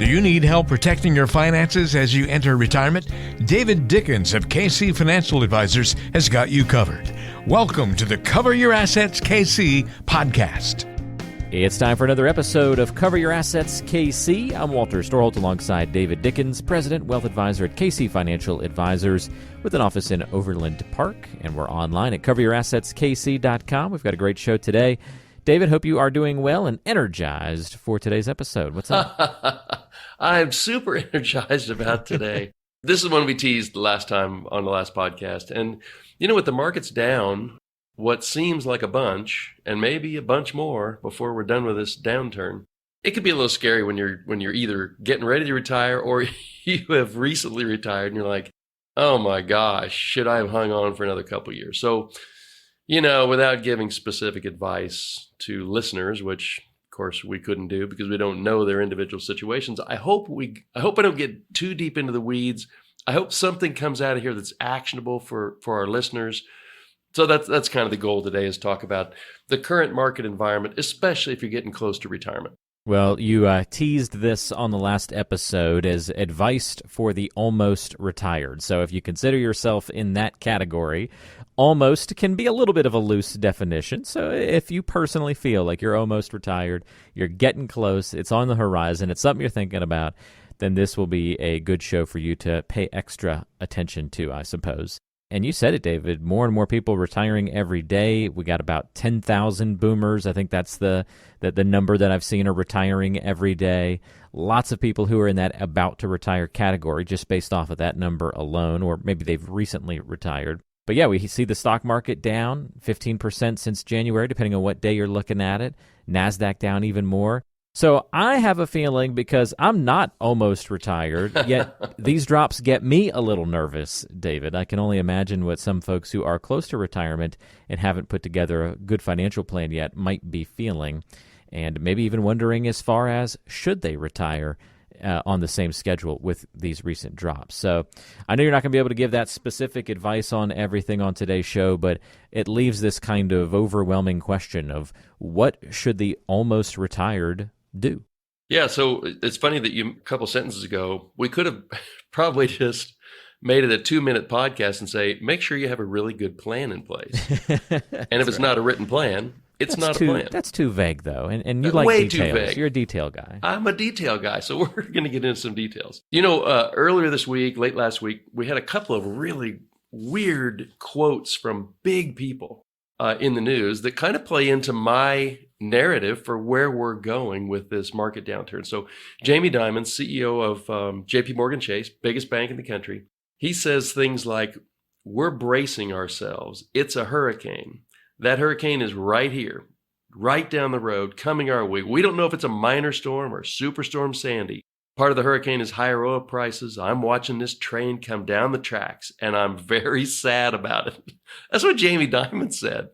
Do you need help protecting your finances as you enter retirement? David Dickens of KC Financial Advisors has got you covered. Welcome to the Cover Your Assets KC podcast. It's time for another episode of Cover Your Assets KC. I'm Walter Storholt alongside David Dickens, President, Wealth Advisor at KC Financial Advisors with an office in Overland Park. And we're online at coveryourassetskc.com. We've got a great show today. David, hope you are doing well and energized for today's episode. What's up? I'm super energized about today. This is one we teased last time on the last podcast. And you know, with the markets down, what seems like a bunch, and maybe a bunch more before we're done with this downturn, it could be a little scary when you're either getting ready to retire or you have recently retired and you're like, oh my gosh, should I have hung on for another couple of years? So, you know, without giving specific advice to listeners, which of course we couldn't do because we don't know their individual situations, I hope I don't get too deep into the weeds. I hope something comes out of here that's actionable for our listeners. So that's kind of the goal today, is talk about the current market environment, especially if you're getting close to retirement. Well, you teased this on the last episode as advice for the almost retired. So if you consider yourself in that category, almost can be a little bit of a loose definition. So if you personally feel like you're almost retired, you're getting close, it's on the horizon, it's something you're thinking about, then this will be a good show for you to pay extra attention to, I suppose. And you said it, David, more and more people retiring every day. We got about 10,000 boomers. I think that's the number that I've seen are retiring every day. Lots of people who are in that about to retire category just based off of that number alone, or maybe they've recently retired. But yeah, we see the stock market down 15% since January, depending on what day you're looking at it. NASDAQ down even more. So I have a feeling, because I'm not almost retired, yet these drops get me a little nervous, David. I can only imagine what some folks who are close to retirement and haven't put together a good financial plan yet might be feeling, and maybe even wondering as far as should they retire on the same schedule with these recent drops. So I know you're not going to be able to give that specific advice on everything on today's show, but it leaves this kind of overwhelming question of what should the almost retired do? Yeah, so it's funny that a couple sentences ago, we could have probably just made it a 2-minute podcast and say, make sure you have a really good plan in place. And if it's not a written plan, it's not a plan. That's too vague, though, and you like way details. Too vague. You're a detail guy. I'm a detail guy, so we're going to get into some details. You know, earlier this week, late last week, we had a couple of really weird quotes from big people in the news that kind of play into my narrative for where we're going with this market downturn. So Jamie Dimon, CEO of JP Morgan Chase, biggest bank in the country, he says things like, we're bracing ourselves. It's a hurricane. That hurricane is right here, right down the road, coming our way. We don't know if it's a minor storm or Superstorm Sandy. Part of the hurricane is higher oil prices. I'm watching this train come down the tracks, and I'm very sad about it. That's what Jamie Dimon said.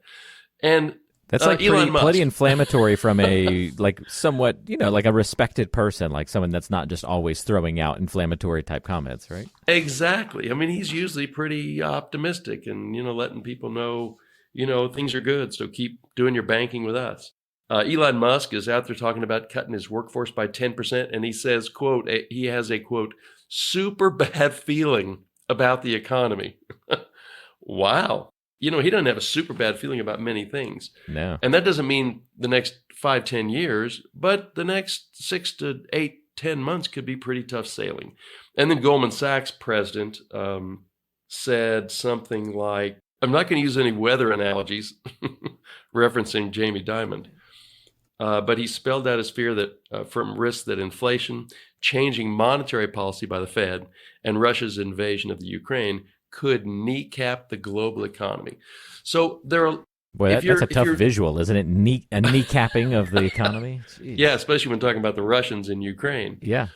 And that's like Elon Musk. Pretty inflammatory from a somewhat, like a respected person, like someone that's not just always throwing out inflammatory type comments, right? Exactly. I mean, he's usually pretty optimistic and, letting people know, things are good. So keep doing your banking with us. Elon Musk is out there talking about cutting his workforce by 10%. And he says, quote, he has a, quote, super bad feeling about the economy. Wow. He doesn't have a super bad feeling about many things. No. And that doesn't mean the next 5-10 years, but the next 6 to 8, 10 months could be pretty tough sailing. And then Goldman Sachs president said something like, I'm not going to use any weather analogies, referencing Jamie Dimon, but he spelled out his fear that from risks that inflation, changing monetary policy by the Fed, and Russia's invasion of the Ukraine could kneecap the global economy. So there are... Boy, that's a tough visual, isn't it? A kneecapping of the economy? Jeez. Yeah, especially when talking about the Russians in Ukraine. Yeah.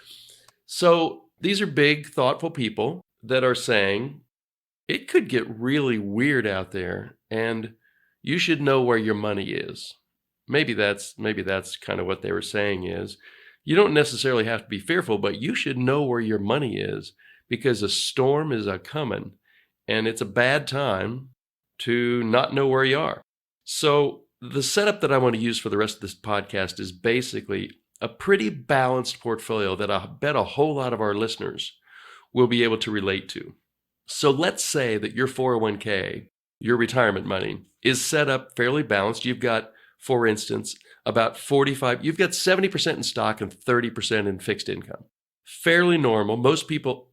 So these are big, thoughtful people that are saying it could get really weird out there, and you should know where your money is. Maybe that's kind of what they were saying is, you don't necessarily have to be fearful, but you should know where your money is, because a storm is a-coming, and it's a bad time to not know where you are. So the setup that I want to use for the rest of this podcast is basically a pretty balanced portfolio that I bet a whole lot of our listeners will be able to relate to. So let's say that your 401k, your retirement money, is set up fairly balanced. You've got, for instance, you've got 70% in stock and 30% in fixed income. Fairly normal. Most people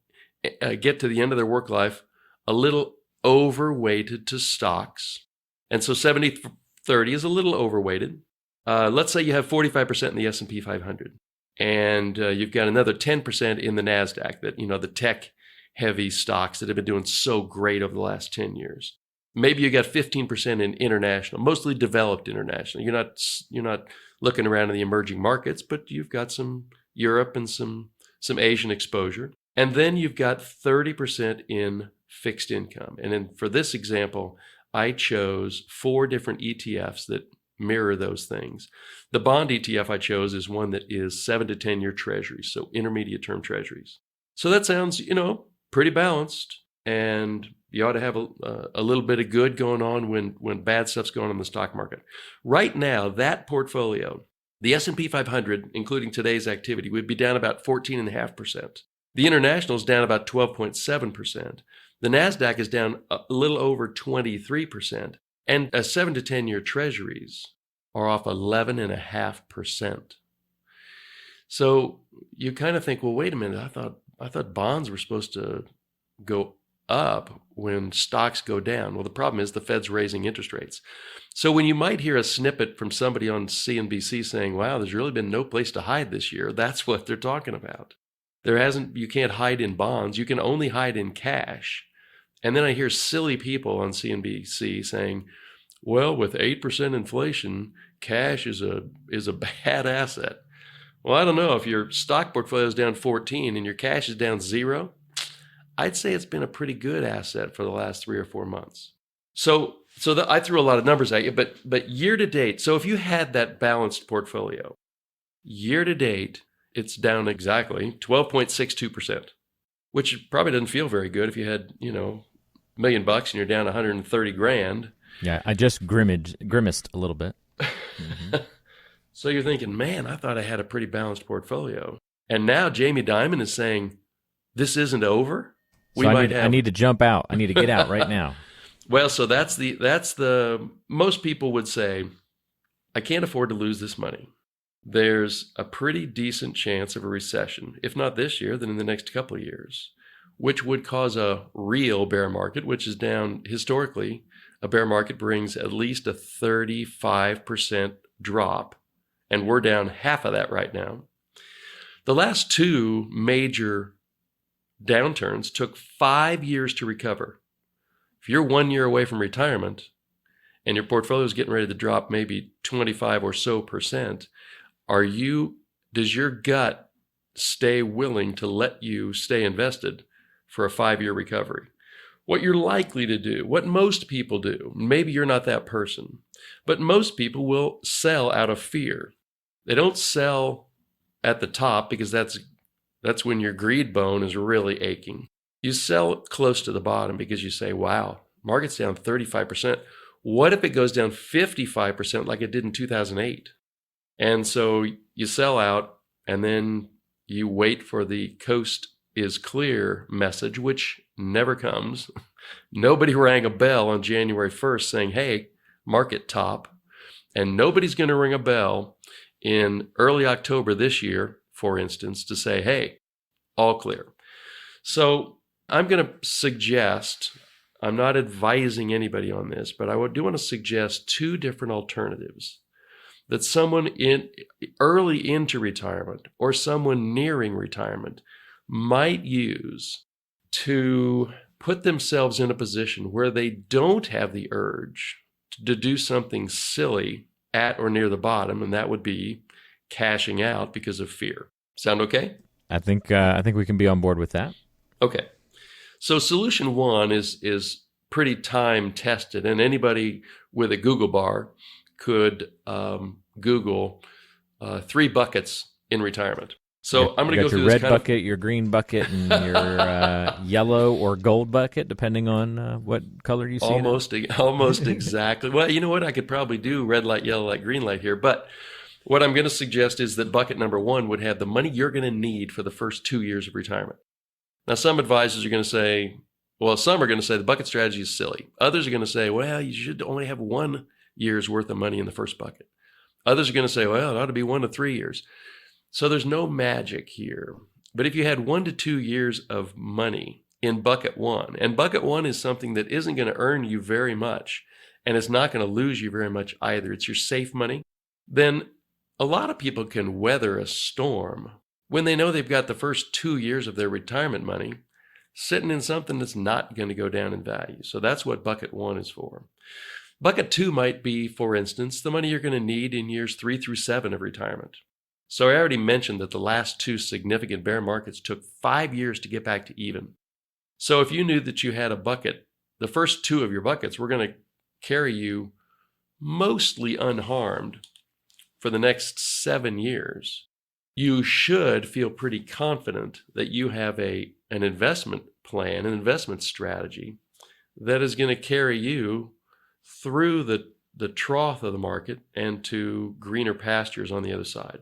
get to the end of their work life a little overweighted to stocks. And so 70-30 is a little overweighted. Let's say you have 45% in the S&P 500, and you've got another 10% in the NASDAQ, the tech-heavy stocks that have been doing so great over the last 10 years. Maybe you got 15% in international, mostly developed international. You're not looking around in the emerging markets, but you've got some Europe and some Asian exposure. And then you've got 30% in fixed income. And then for this example, I chose 4 different ETFs that mirror those things. The bond ETF I chose is one that is 7 to 10 year treasuries, so intermediate term treasuries. So that sounds, pretty balanced, and you ought to have a little bit of good going on when bad stuff's going on in the stock market. Right now, that portfolio, the S&P 500, including today's activity, would be down about 14.5%. The international is down about 12.7%. The NASDAQ is down a little over 23%. And 7 to 10 year treasuries are off 11.5%. So you kind of think, well, wait a minute. I thought bonds were supposed to go up when stocks go down. Well, the problem is the Fed's raising interest rates. So when you might hear a snippet from somebody on CNBC saying, wow, there's really been no place to hide this year, that's what they're talking about. You can't hide in bonds. You can only hide in cash. And then I hear silly people on CNBC saying, well, with 8% inflation, cash is a bad asset. Well, I don't know. If your stock portfolio is down 14 and your cash is down 0, I'd say it's been a pretty good asset for the last 3 or 4 months. So I threw a lot of numbers at you, but year to date, so if you had that balanced portfolio, year to date, it's down exactly 12.62%, which probably doesn't feel very good if you had, $1 million and you're down 130 grand. Yeah, I just grimaced a little bit. Mm-hmm. So you're thinking, man, I thought I had a pretty balanced portfolio. And now Jamie Dimon is saying, this isn't over. I need to jump out. I need to get out right now. Well, so that's the most people would say, I can't afford to lose this money. There's a pretty decent chance of a recession, if not this year, then in the next couple of years, which would cause a real bear market, which is down historically. A bear market brings at least a 35% drop, and we're down half of that right now. The last 2 major downturns took 5 years to recover. If you're 1 year away from retirement and your portfolio is getting ready to drop maybe 25 or so percent, does your gut stay willing to let you stay invested for a 5-year recovery? What you're likely to do, what most people do, maybe you're not that person, but most people will sell out of fear. They don't sell at the top because that's when your greed bone is really aching. You sell close to the bottom because you say, wow, market's down 35%. What if it goes down 55% like it did in 2008? And so you sell out, and then you wait for the coast is clear message, which never comes. Nobody rang a bell on January 1st saying, hey, market top. And nobody's going to ring a bell in early October this year, for instance, to say, hey, all clear. So I'm going to suggest, I'm not advising anybody on this, but I do want to suggest 2 different alternatives that someone early into retirement or someone nearing retirement might use to put themselves in a position where they don't have the urge to do something silly at or near the bottom, and that would be cashing out because of fear. Sound okay? I think we can be on board with that. Okay. So solution 1 is pretty time tested, and anybody with a Google bar could Google 3 buckets in retirement. So I'm going to go through your this red bucket, your green bucket, and your yellow or gold bucket, depending on what color you see. Almost exactly. Well, you know what? I could probably do red light, yellow light, green light here, but What I'm going to suggest is that bucket number one would have the money you're going to need for the first 2 years of retirement. Now, some advisors are going to say, well, some are going to say the bucket strategy is silly. Others are going to say, well, you should only have 1 year's worth of money in the first bucket. Others are going to say, well, it ought to be 1 to 3 years. So there's no magic here. But if you had 1 to 2 years of money in bucket one, and bucket one is something that isn't going to earn you very much, and it's not going to lose you very much either, it's your safe money, then a lot of people can weather a storm when they know they've got the first 2 years of their retirement money sitting in something that's not going to go down in value. So that's what bucket one is for. Bucket two might be, for instance, the money you're going to need in years 3 through 7 of retirement. So I already mentioned that the last 2 significant bear markets took 5 years to get back to even. So if you knew that you had a bucket, the first 2 of your buckets were going to carry you mostly unharmed for the next 7 years, you should feel pretty confident that you have an investment plan, an investment strategy that is going to carry you through the trough of the market and to greener pastures on the other side.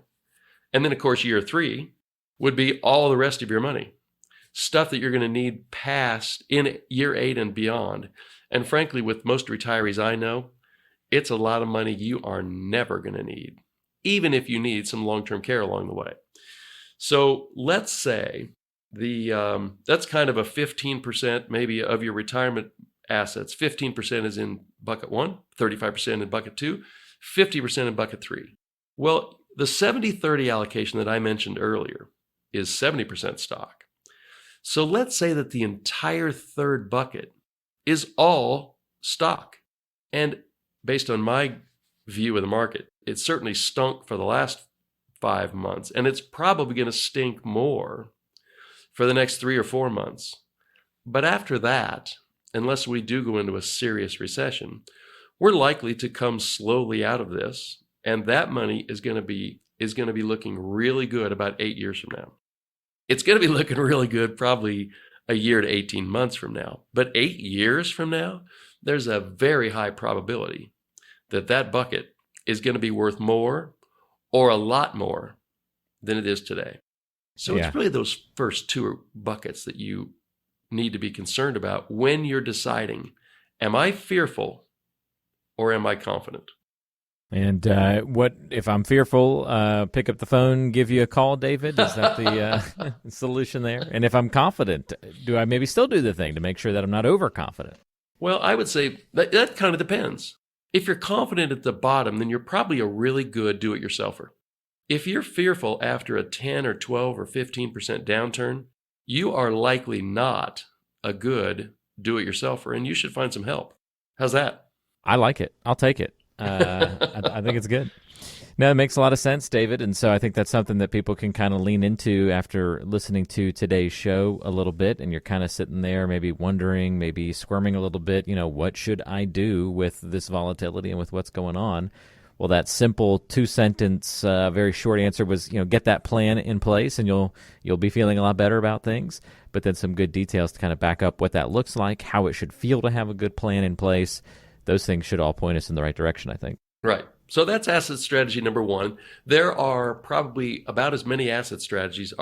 And then, of course, year 3 would be all the rest of your money, stuff that you're going to need past in year 8 and beyond. And frankly, with most retirees I know, it's a lot of money you are never going to need, even if you need some long-term care along the way. So let's say that's kind of a 15% maybe of your retirement assets. 15% is in bucket one, 35% in bucket two, 50% in bucket three. Well, the 70-30 allocation that I mentioned earlier is 70% stock. So let's say that the entire third bucket is all stock. And based on my view of the market, it certainly stunk for the last 5 months, and it's probably going to stink more for the next 3 or 4 months. But after that, unless we do go into a serious recession, we're likely to come slowly out of this, and that money is going to be looking really good about 8 years from now. It's going to be looking really good probably a year to 18 months from now. But 8 years from now, there's a very high probability that that bucket is going to be worth more or a lot more than it is today. So It's really those first 2 buckets that you need to be concerned about when you're deciding, am I fearful or am I confident? And what if I'm fearful, pick up the phone, give you a call, David? Is that the solution there? And if I'm confident, do I maybe still do the thing to make sure that I'm not overconfident? Well, I would say that kind of depends. If you're confident at the bottom, then you're probably a really good do-it-yourselfer. If you're fearful after a 10 or 12 or 15% downturn, you are likely not a good do-it-yourselfer, and you should find some help. How's that? I like it. I'll take it. I think it's good. No, it makes a lot of sense, David. And so I think that's something that people can kind of lean into after listening to today's show a little bit. And you're kind of sitting there maybe wondering, maybe squirming a little bit, what should I do with this volatility and with what's going on? Well, that simple 2-sentence, very short answer was, get that plan in place and you'll be feeling a lot better about things. But then some good details to kind of back up what that looks like, how it should feel to have a good plan in place. Those things should all point us in the right direction, I think. Right. So that's asset strategy number 1. There are probably about as many asset strategies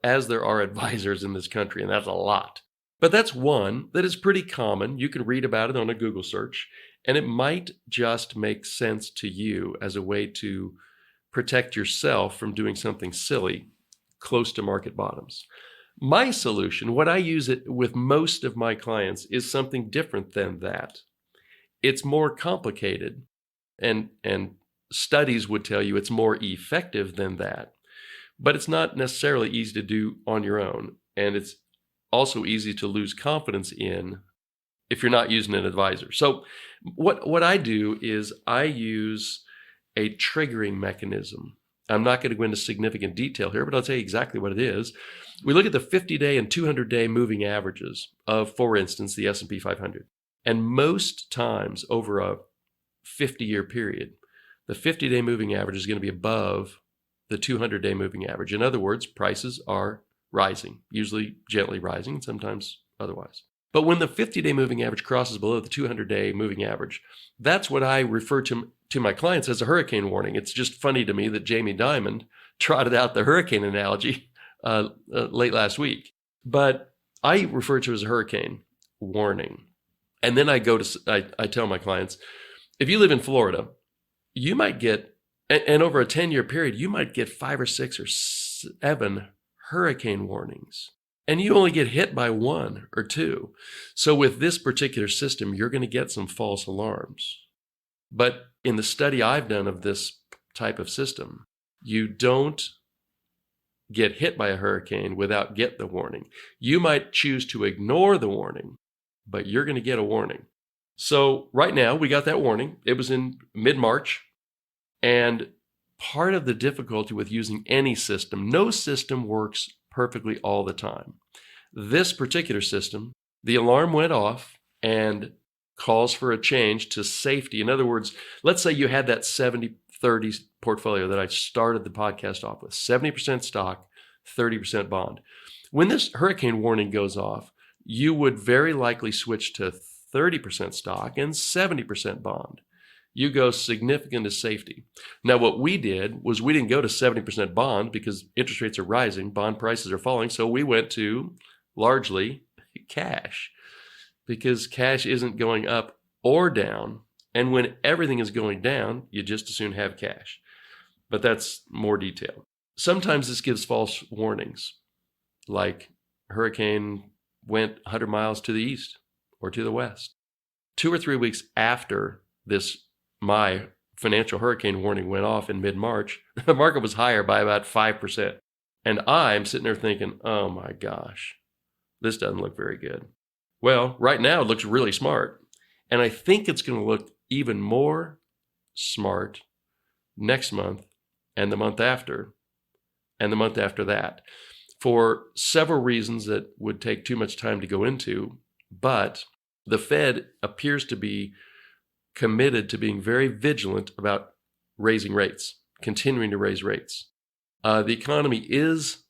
as there are advisors in this country, and that's a lot. But that's one that is pretty common. You can read about it on a Google search, and it might just make sense to you as a way to protect yourself from doing something silly close to market bottoms. My solution, what I use it with most of my clients, is something different than that. It's more complicated, and studies would tell you it's more effective than that. But it's not necessarily easy to do on your own, and it's also easy to lose confidence in if you're not using an advisor. So what I do is I use a triggering mechanism. I'm not going to go into significant detail here, but I'll tell you exactly what it is. We look at the 50-day and 200-day moving averages of, for instance, the S&P 500. And most times over a 50-year period, the 50-day moving average is going to be above the 200-day moving average. In other words, prices are rising, usually gently rising, and sometimes otherwise. But when the 50-day moving average crosses below the 200-day moving average, that's what I refer to to my clients as a hurricane warning. It's just funny to me that Jamie Dimon trotted out the hurricane analogy late last week. But I refer to it as a hurricane warning. And then I tell my clients, if you live in Florida, you might get, and over a 10-year period, you might get 5 or 6 or 7 hurricane warnings. And you only get hit by 1 or 2. So with this particular system, you're going to get some false alarms. But in the study I've done of this type of system, you don't get hit by a hurricane without get the warning. You might choose to ignore the warning, but you're going to get a warning. So right now we got that warning. It was in mid-March. And part of the difficulty with using any system, no system works perfectly all the time. This particular system, the alarm went off and calls for a change to safety. In other words, let's say you had that 70-30 portfolio that I started the podcast off with, 70% stock, 30% bond. When this hurricane warning goes off, you would very likely switch to 30% stock and 70% bond. You go significant to safety. Now, what we did was we didn't go to 70% bond because interest rates are rising, bond prices are falling, so we went to largely cash because cash isn't going up or down. And when everything is going down, you just as soon have cash. But that's more detail. Sometimes this gives false warnings, like hurricane went 100 miles to the east or to the west. 2 or 3 weeks after my financial hurricane warning went off in mid-March, the market was higher by about 5%. And I'm sitting there thinking, oh my gosh, this doesn't look very good. Well, right now it looks really smart. And I think it's going to look even more smart next month and the month after and the month after that for several reasons that would take too much time to go into. But the Fed appears to be committed to being very vigilant about raising rates, continuing to raise rates. The economy is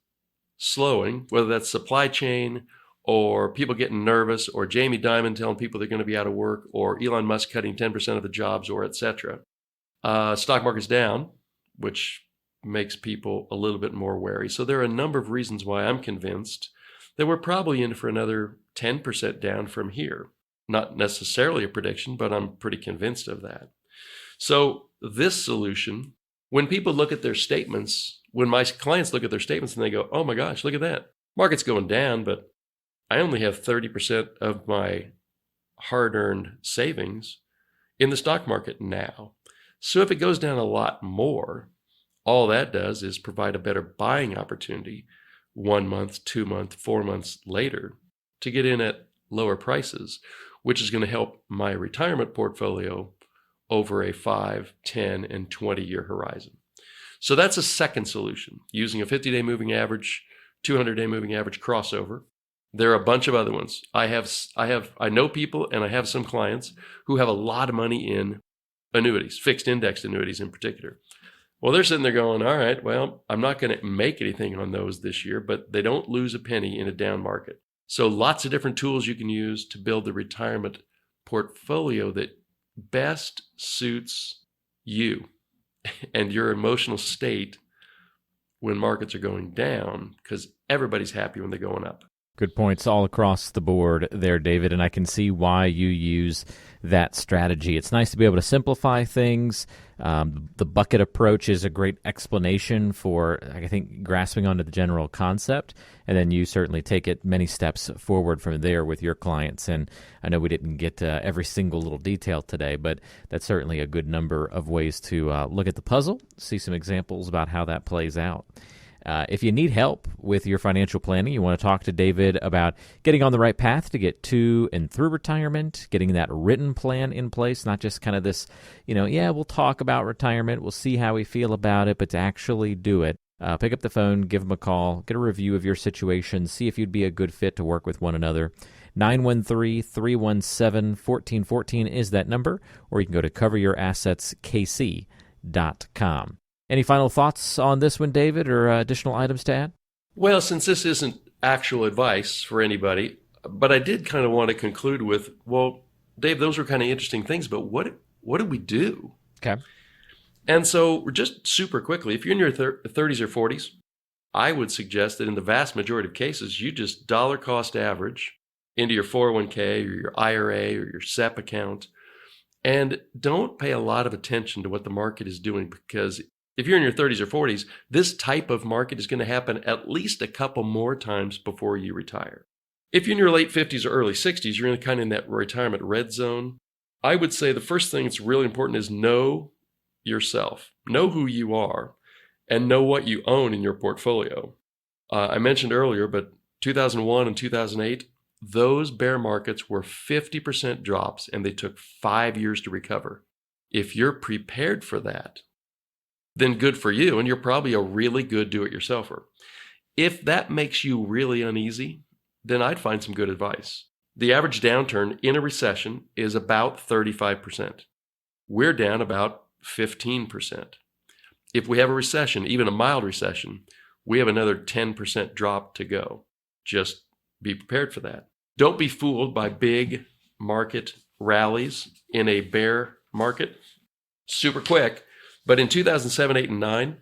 slowing, whether that's supply chain or people getting nervous or Jamie Dimon telling people they're going to be out of work or Elon Musk cutting 10% of the jobs or et cetera. Stock market's down, which makes people a little bit more wary. So there are a number of reasons why I'm convinced that we're probably in for another 10% down from here. Not necessarily a prediction, but I'm pretty convinced of that. So this solution, when people look at their statements, when my clients look at their statements and they go, oh my gosh, look at that. Market's going down, but I only have 30% of my hard-earned savings in the stock market now. So if it goes down a lot more, all that does is provide a better buying opportunity 1 month, 2 months, 4 months later to get in at lower prices, which is going to help my retirement portfolio over a 5, 10, and 20-year horizon. So that's a second solution, using a 50-day moving average, 200-day moving average crossover. There are a bunch of other ones. I know people and I have some clients who have a lot of money in annuities, fixed indexed annuities in particular. Well, they're sitting there going, all right, well, I'm not going to make anything on those this year, but they don't lose a penny in a down market. So lots of different tools you can use to build the retirement portfolio that best suits you and your emotional state when markets are going down, because everybody's happy when they're going up. Good points all across the board there, David, and I can see why you use that strategy. It's nice to be able to simplify things. The bucket approach is a great explanation for, I think, grasping onto the general concept, and then you certainly take it many steps forward from there with your clients. And I know we didn't get to every single little detail today, but that's certainly a good number of ways to look at the puzzle, see some examples about how that plays out. If you need help with your financial planning, you want to talk to David about getting on the right path to get to and through retirement, getting that written plan in place, not just kind of this, we'll talk about retirement, we'll see how we feel about it, but to actually do it. Pick up the phone, give them a call, get a review of your situation, see if you'd be a good fit to work with one another. 913-317-1414 is that number, or you can go to coveryourassetskc.com. Any final thoughts on this one, David, or additional items to add? Well, since this isn't actual advice for anybody, but I did kind of want to conclude with, well, Dave, those were kind of interesting things, but what do we do? Okay. And so just super quickly, if you're in your 30s or 40s, I would suggest that in the vast majority of cases, you just dollar cost average into your 401k or your IRA or your SEP account, and don't pay a lot of attention to what the market is doing, because if you're in your 30s or 40s, this type of market is going to happen at least a couple more times before you retire. If you're in your late 50s or early 60s, you're kind of in that retirement red zone. I would say the first thing that's really important is know yourself, know who you are, and know what you own in your portfolio. I mentioned earlier, but 2001 and 2008, those bear markets were 50% drops, and they took 5 years to recover. If you're prepared for that, then good for you, and you're probably a really good do-it-yourselfer. If that makes you really uneasy, then I'd find some good advice. The average downturn in a recession is about 35%. We're down about 15%. If we have a recession, even a mild recession, we have another 10% drop to go. Just be prepared for that. Don't be fooled by big market rallies in a bear market. Super quick. But in 2007, 8, and 9,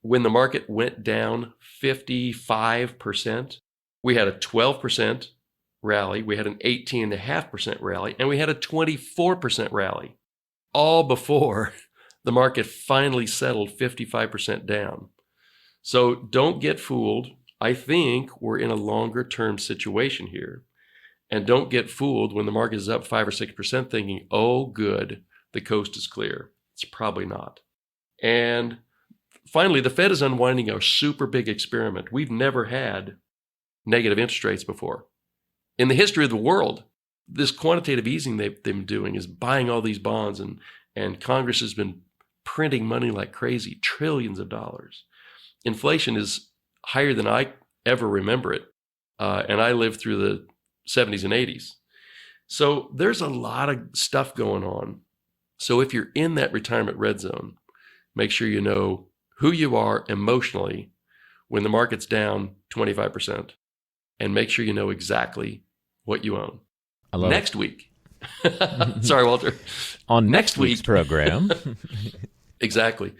when the market went down 55%, we had a 12% rally, we had an 18.5% rally, and we had a 24% rally, all before the market finally settled 55% down. So don't get fooled. I think we're in a longer term situation here. And don't get fooled when the market is up 5 or 6% thinking, oh, good, the coast is clear. It's probably not. And finally, the Fed is unwinding a super big experiment. We've never had negative interest rates before. In the history of the world, this quantitative easing they've been doing is buying all these bonds, and Congress has been printing money like crazy, trillions of dollars. Inflation is higher than I ever remember it, and I lived through the 70s and 80s. So there's a lot of stuff going on. So if you're in that retirement red zone, make sure you know who you are emotionally when the market's down 25%, and make sure you know exactly what you own. I love Next week. Sorry, Walter. On next week's program. Exactly.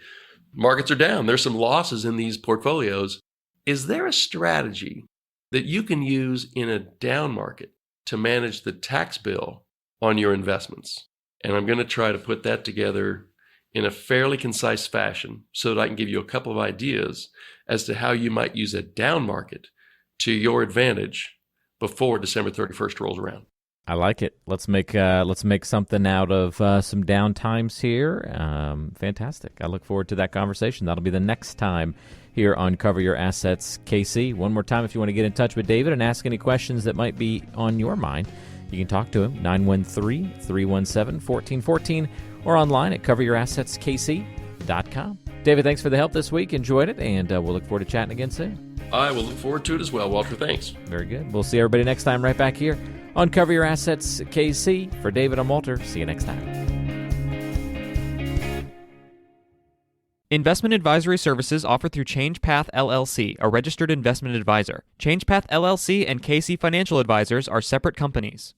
Markets are down. There's some losses in these portfolios. Is there a strategy that you can use in a down market to manage the tax bill on your investments? And I'm going to try to put that together in a fairly concise fashion so that I can give you a couple of ideas as to how you might use a down market to your advantage before December 31st rolls around. I like it. Let's make something out of some down times here. Fantastic. I look forward to that conversation. That'll be the next time here on Cover Your Assets KC. One more time, if you want to get in touch with David and ask any questions that might be on your mind, you can talk to him, 913-317-1414, or online at coveryourassetskc.com. David, thanks for the help this week. Enjoyed it, and we'll look forward to chatting again soon. I will look forward to it as well, Walter. Thanks. Very good. We'll see everybody next time right back here on Cover Your Assets KC. For David, I'm Walter. See you next time. Investment advisory services offered through ChangePath LLC, a registered investment advisor. ChangePath LLC and KC Financial Advisors are separate companies.